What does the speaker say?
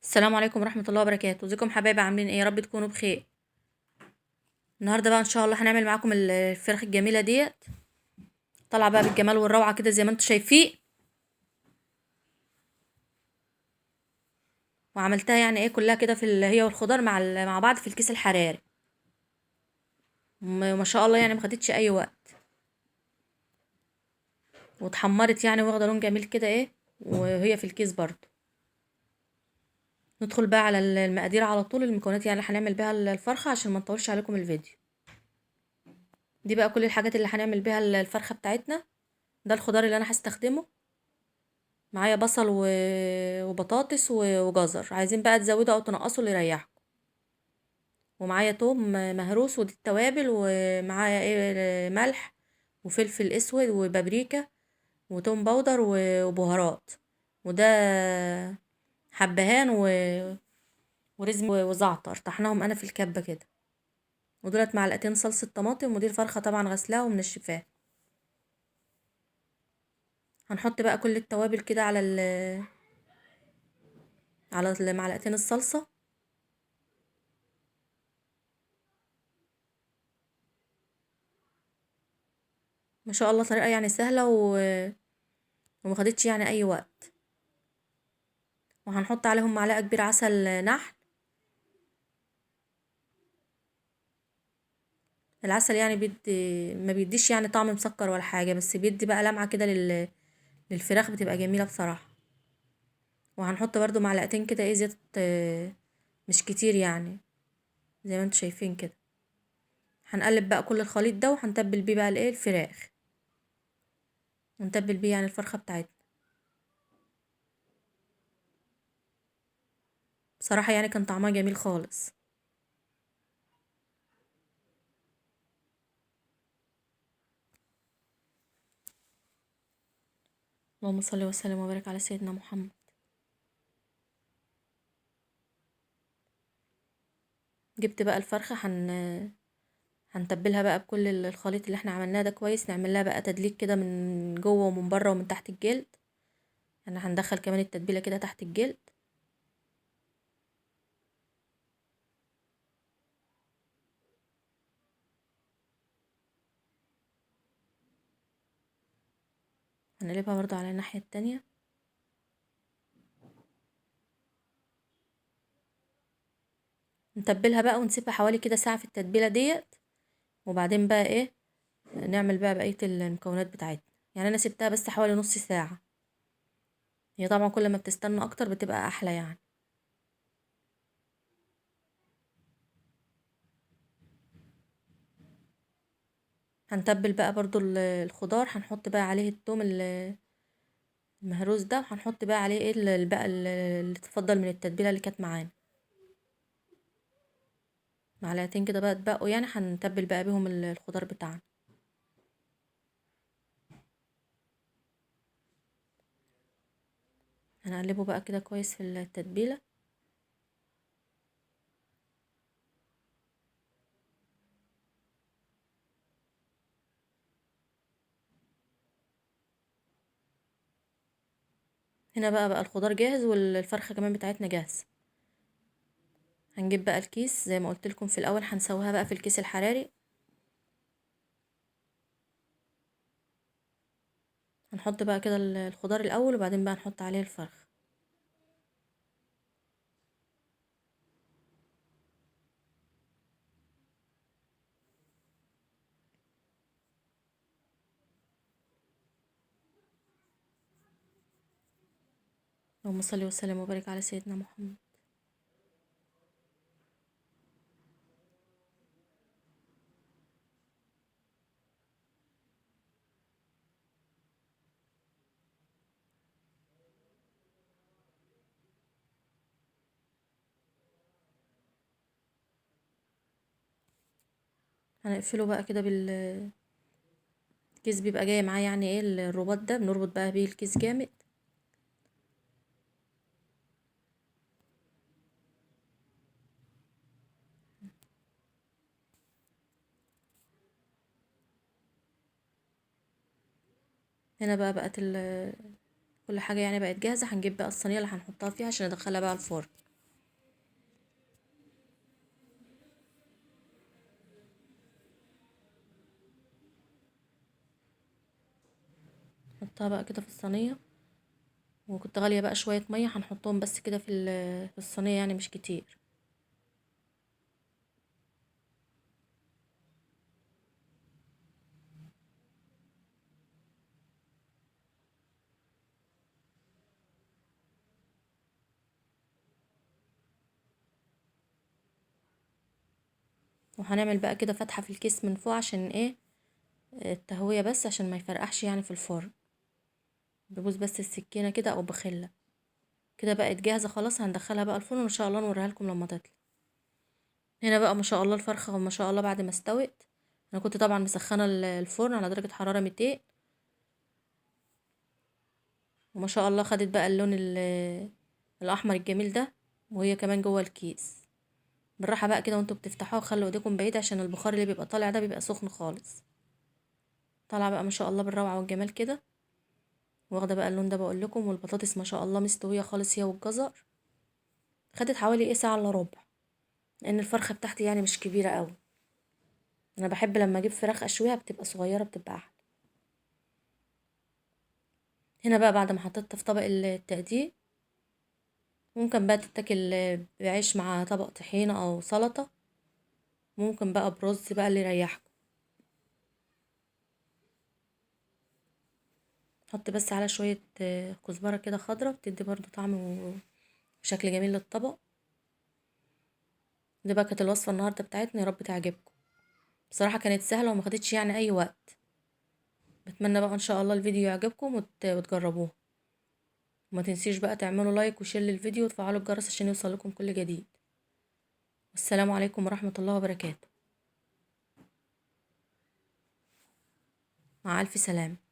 السلام عليكم ورحمة الله وبركاته. ازيكم حبايبي؟ عاملين ايه؟ يا رب تكونوا بخير. النهارده بقى ان شاء الله هنعمل معاكم الفراخ الجميلة ديت. طالعة بقى بالجمال والروعة كده زي ما انتم شايفين. وعملتها يعني ايه كلها كده هي والخضار مع بعض في الكيس الحراري. ما شاء الله يعني ما خدتش اي وقت. واتحمرت يعني واخدة لون جميل كده ايه. وهي في الكيس برضو. ندخل بقى على المقادير على طول، المكونات يعني اللي هنعمل بيها الفرخة عشان ما نطولش عليكم الفيديو. دي بقى كل الحاجات اللي هنعمل بيها الفرخة بتاعتنا. ده الخضار اللي انا هستخدمه. معايا بصل وبطاطس وجزر، عايزين بقى تزودوا او تنقصوا اللي يريحكم. ومعايا توم مهروس، ودي التوابل، ومعايا ايه ملح وفلفل اسود وبابريكا وتوم باودر وبهارات. وده حبهان ورزم وزعتر، طحناهم انا في الكبة كده. ودولت معلقتين صلصة طماطم، ودي الفرخة طبعا غسلاها ومنشفاها. هنحط بقى كل التوابل كده على المعلقتين الصلصة. ما شاء الله طريقة يعني سهلة وما خدتش يعني اي وقت. وهنحط عليهم معلقة كبيرة عسل نحل. العسل يعني ما بيديش يعني طعم مسكر ولا حاجة، بس بيدي بقى لمعة كده للفراخ، بتبقى جميلة بصراحة. وهنحط برضو معلقتين كده ايه زيت، مش كتير يعني، زي ما انتوا شايفين كده. هنقلب بقى كل الخليط ده وهنتبل بيه بقى الايه الفراخ. ونتبل بيه يعني الفرخة بتاعتنا. بصراحة يعني كان طعمها جميل خالص. اللهم صل وسلم وبارك على سيدنا محمد. جبت بقى الفرخة هنتبلها بقى بكل الخليط اللي احنا عملناه ده كويس، نعمل لها بقى تدليك كده من جوه ومن بره ومن تحت الجلد. يعني هندخل كمان التتبيله كده تحت الجلد. هنقلبها برضو على الناحيه التانية. نتبلها بقى ونسيبها حوالي كده ساعه في التتبيله ديت. وبعدين بقى ايه، نعمل بقى بقيه المكونات بتاعتنا. يعني انا سبتها بس حوالي نص ساعه. هي طبعا كل ما بتستنى اكتر بتبقى احلى يعني. هنتبل بقى برضو الخضار، هنحط بقى عليه التوم المهروس ده، وهنحط بقى عليه ايه بقى اللي تفضل من التتبيله اللي كانت معانا. معلقتين كده بقى اتبقوا يعني، هنتبل بقى بيهم الخضار بتاعنا. هنقلبه بقى كده كويس في التتبيله. هنا بقى الخضار جاهز والفرخه كمان بتاعتنا جاهزه. هنجيب بقى الكيس زي ما قلت لكم في الاول، هنسويها بقى في الكيس الحراري. هنحط بقى كده الخضار الاول، وبعدين بقى نحط عليه الفرخ. اللهم صل وسلم وبارك على سيدنا محمد. هنقفله بقى كده الكيس بيبقى جاي معاه يعني ايه الرباط ده، بنربط بقى بيه الكيس جامد. هنا بقى بقت كل حاجه يعني بقت جاهزه. هنجيب بقى الصينيه اللي هنحطها فيها عشان ندخلها بقى الفرن. هنحطها بقى كده في الصينيه، وكنت غاليه بقى شويه ميه هنحطهم بس كده في الصينيه يعني مش كتير. وهنعمل بقى كده فتحه في الكيس من فوق عشان ايه، التهويه بس عشان ما يفرقعش يعني في الفرن. ببوس بس السكينه كده او بخله كده. بقت جاهزه خلاص، هندخلها بقى الفرن وان شاء الله نوريها لكم لما تطلع. هنا بقى ما شاء الله الفرخه وما شاء الله بعد ما استوت، انا كنت طبعا مسخنه الفرن على درجه حراره 200، وما شاء الله خدت بقى اللون الاحمر الجميل ده، وهي كمان جوه الكيس. بالراحه بقى كده وانتوا بتفتحوها، خلوا ايديكم بعيد عشان البخار اللي بيبقى طالع ده بيبقى سخن خالص. طالعه بقى ما شاء الله بالروعه والجمال كده، واخده بقى اللون ده بقول لكم. والبطاطس ما شاء الله مستويه خالص هي والجزر. خدت حوالي ايه ساعه الا ربع، لان الفرخه بتاعتي يعني مش كبيره قوي. انا بحب لما اجيب فراخ اشويها بتبقى صغيره بتبقى احلى. هنا بقى بعد ما حطيتها في طبق التقديم، ممكن بقى تتاكل بعيش مع طبق طحينة او سلطة، ممكن بقى برز بقى اللي يريحكم. حط بس على شوية كزبرة كده خضرة، بتدي برضو طعم وشكل جميل للطبق. دي بقى كانت الوصفة النهاردة بتاعتنا، يا رب تعجبكم. بصراحة كانت سهلة وما خدتش يعني اي وقت. بتمنى بقى ان شاء الله الفيديو يعجبكم وتجربوه. وما تنسيش بقى تعملوا لايك وشير للفيديو وتفعلوا الجرس عشان يوصل لكم كل جديد. والسلام عليكم ورحمة الله وبركاته. مع ألف سلامة.